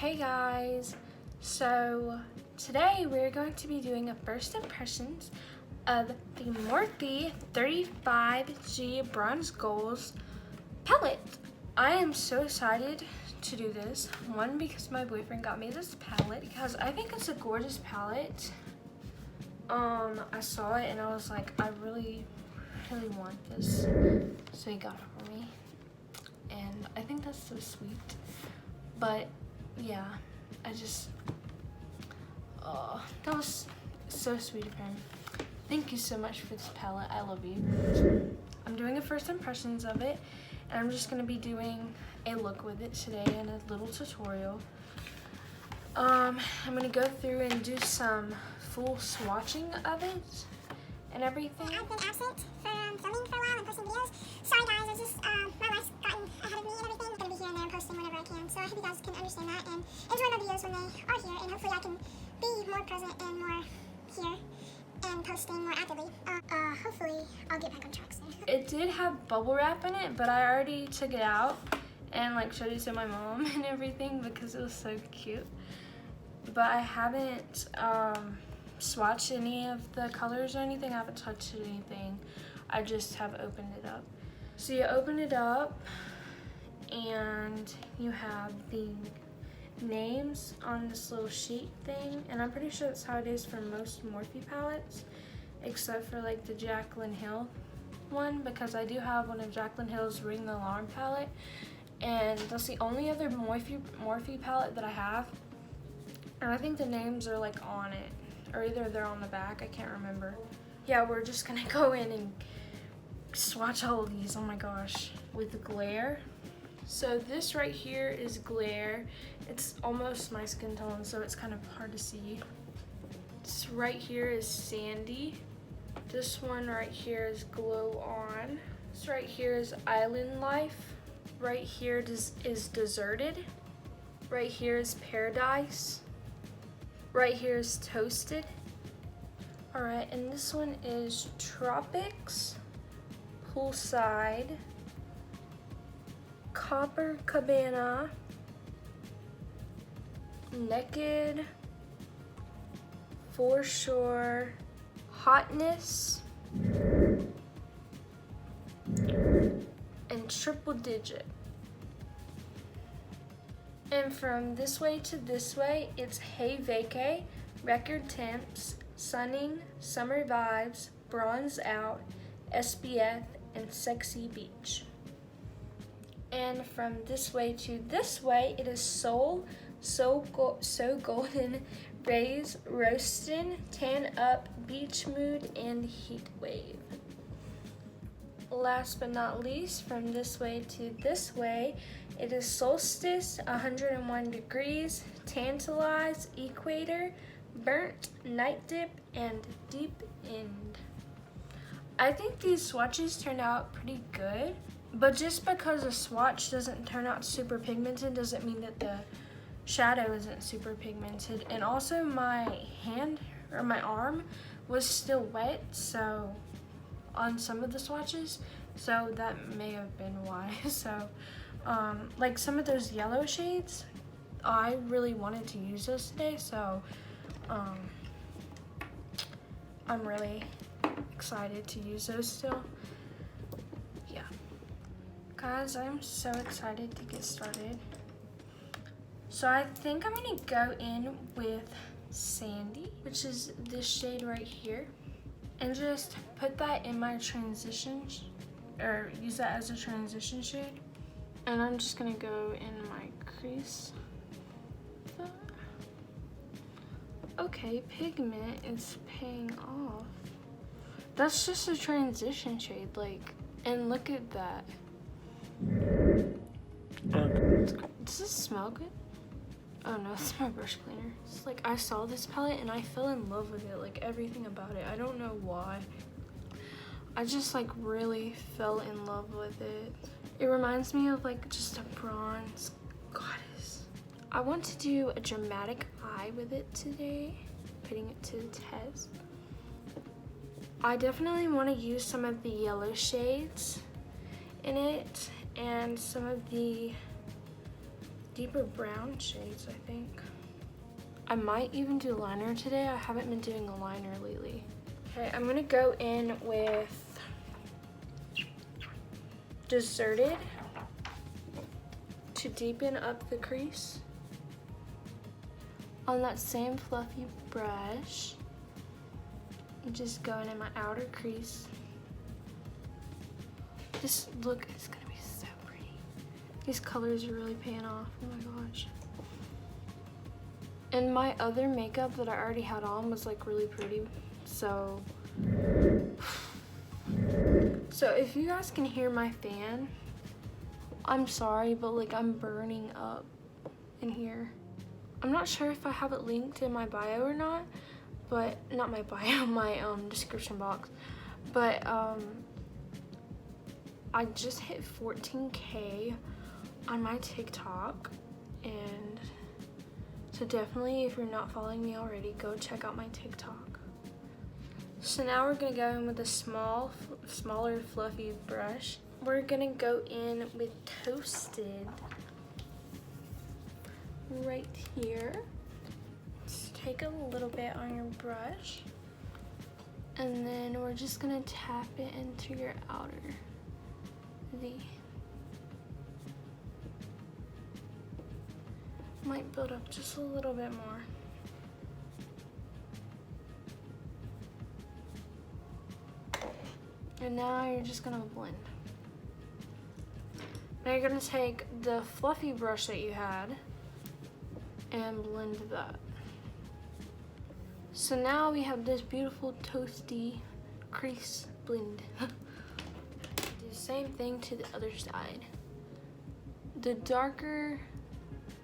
Hey guys, so today we're going to be doing a first impressions of the Morphe 35G Bronze Goals palette. I am so excited to do this. One, because my boyfriend got me this palette because I think it's a gorgeous palette. I saw it and I was like, I really want this. So he got it for me. And I think that's so sweet. But yeah, that was so sweet of him. Thank you so much for this palette. I love you. I'm doing a first impressions of it, and I'm just gonna be doing a look with it today and a little tutorial. I'm gonna go through and do some full swatching of it and everything. I've been absent from filming for a while and posting videos. Sorry guys, I just, my life's gotten ahead of me and everything. I'm gonna be here and there and posting whenever I can. So I hope you guys can understand that and enjoy my videos when they are here, and hopefully I can be more present and more here and posting more actively. Hopefully I'll get back on track soon. It did have bubble wrap in it, but I already took it out and like showed it to my mom and everything because it was so cute. But I haven't swatched any of the colors or anything. I haven't touched anything. I just have opened it up. So you open it up and you have the names on this little sheet thing, and I'm pretty sure that's how it is for most Morphe palettes, except for like the Jaclyn Hill one, because I do have one of Jaclyn Hill's Ring the Alarm palette, and that's the only other Morphe palette that I have. And I think the names are like on it, or either they're on the back, I can't remember. Yeah, we're just gonna go in and swatch all of these, oh my gosh, with glare. So this right here is glare. It's almost my skin tone, so it's kind of hard to see. This right here is sandy. This one right here is glow on. This right here is island life. Right here is deserted. Right here is paradise. Right here is toasted. All right, and this one is tropics, poolside, Copacabana, naked, foreshore, hotness, and triple digit. And from this way to this way, it's Hey Vacay, record temps, sunning, summer vibes, bronze out, SPF, and sexy beach. And from this way to this way, it is Soul, So Golden, Rays, Roastin', Tan Up, Beach Mood, and Heat Wave. Last but not least, from this way to this way, it is Solstice, 101 Degrees, Tantalize, Equator, Burnt, Night Dip, and Deep End. I think these swatches turned out pretty good, but just because a swatch doesn't turn out super pigmented doesn't mean that the shadow isn't super pigmented. And also my hand, or my arm, was still wet, so on some of the swatches, so that may have been why. So like some of those yellow shades, I really wanted to use those today, so I'm really excited to use those still. Yeah, guys, I'm so excited to get started. So I think I'm gonna go in with Sandy, which is this shade right here, and just put that in my transition, or use that as a transition shade. And I'm just gonna go in my crease. Okay, pigment is paying off. That's just a transition shade, like, and look at that. Does this smell good? Oh no, it's my brush cleaner. It's like, I saw this palette and I fell in love with it, like everything about it. I don't know why. I just like really fell in love with it. It reminds me of like just a bronze goddess. I want to do a dramatic eye with it today, putting it to the test. I definitely want to use some of the yellow shades in it and some of the deeper brown shades, I think. I might even do liner today. I haven't been doing a liner lately. Okay, I'm gonna go in with Deserted to deepen up the crease. On that same fluffy brush, just going in my outer crease. This look is gonna be so pretty. These colors are really paying off, oh my gosh. And my other makeup that I already had on was like really pretty, so if you guys can hear my fan, I'm sorry, but like I'm burning up in here. I'm not sure if I have it linked in my bio or not, but not my bio, my description box. But I just hit 14K on my TikTok, and so definitely if you're not following me already, go check out my TikTok. So now we're gonna go in with a smaller fluffy brush. We're gonna go in with Toasted right here. Just take a little bit on your brush, and then we're just gonna tap it into your outer V. Might build up just a little bit more. And now you're just gonna blend. Now you're gonna take the fluffy brush that you had and blend that. So now we have this beautiful toasty crease blend. Do the same thing to the other side. The darker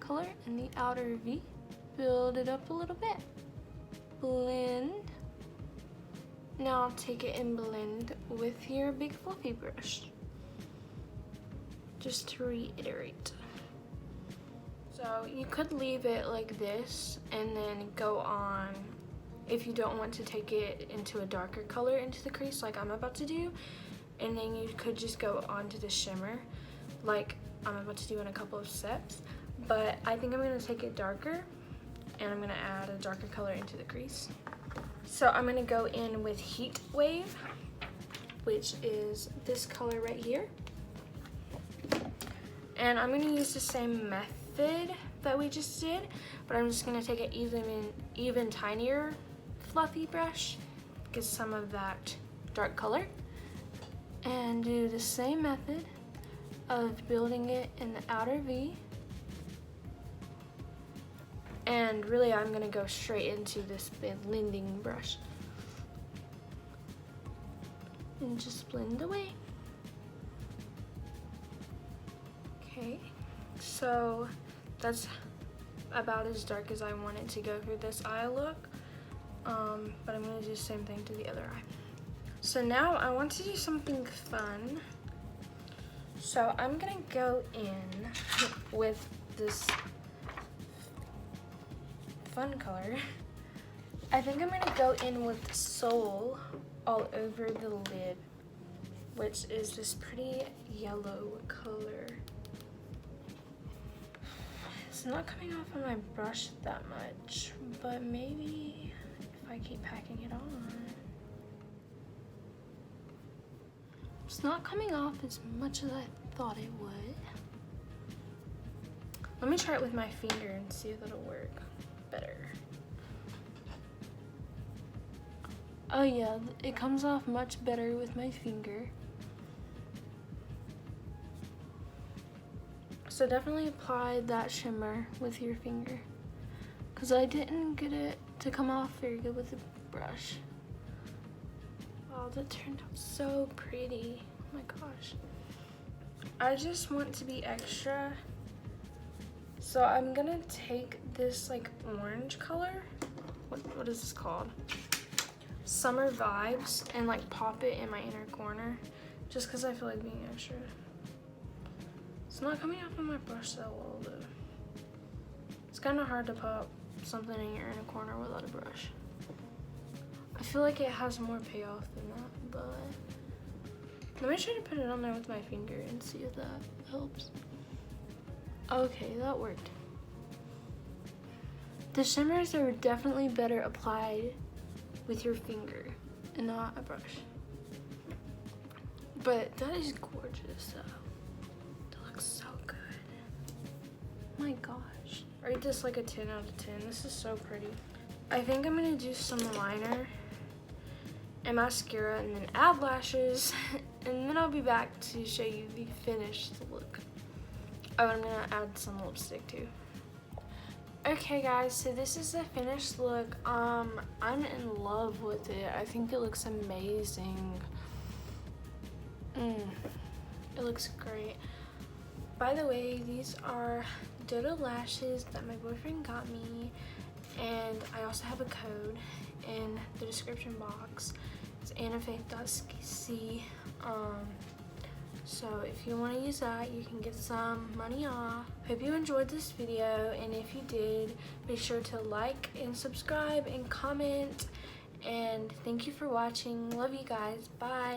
color in the outer V, build it up a little bit. Blend. Now take it and blend with your big fluffy brush. Just to reiterate. So you could leave it like this and then go on, if you don't want to take it into a darker color into the crease like I'm about to do, and then you could just go on to the shimmer like I'm about to do in a couple of steps. But I think I'm gonna take it darker, and I'm gonna add a darker color into the crease. So I'm gonna go in with Heat Wave, which is this color right here. And I'm gonna use the same method that we just did, but I'm just gonna take an even tinier fluffy brush, get some of that dark color, and do the same method of building it in the outer V. And really, I'm gonna go straight into this blending brush and just blend away. Okay, so that's about as dark as I want it to go for this eye look, but I'm gonna do the same thing to the other eye. So now I want to do something fun. So I'm gonna go in with this fun color. I think I'm gonna go in with Soul all over the lid, which is this pretty yellow color. It's not coming off on my brush that much, but maybe if I keep packing it on. It's not coming off as much as I thought it would. Let me try it with my finger and see if it'll work better. Oh yeah, it comes off much better with my finger. So definitely apply that shimmer with your finger, because I didn't get it to come off very good with the brush. Oh, that turned out so pretty. Oh my gosh. I just want to be extra. So I'm gonna take this like orange color. What is this called? Summer Vibes, and like pop it in my inner corner, just because I feel like being extra. It's not coming off on my brush that well though. It's kind of hard to pop something in your inner corner without a brush. I feel like it has more payoff than that, but let me try to put it on there with my finger and see if that helps. Okay, that worked. The shimmers are definitely better applied with your finger and not a brush. But that is gorgeous though. That looks so good. My gosh. I rate this like a 10 out of 10. This is so pretty. I think I'm gonna do some liner and mascara and then add lashes and then I'll be back to show you the finished look. Oh, I'm gonna add some lipstick too. Okay guys, so this is the finished look. I'm in love with it. I think it looks amazing. It looks great. By the way, these are Dodo lashes that my boyfriend got me, and I also have a code in the description box. It's ANNAFaith.c. So if you want to use that, you can get some money off. Hope you enjoyed this video, and if you did, be sure to like and subscribe and comment. And thank you for watching. Love you guys. Bye.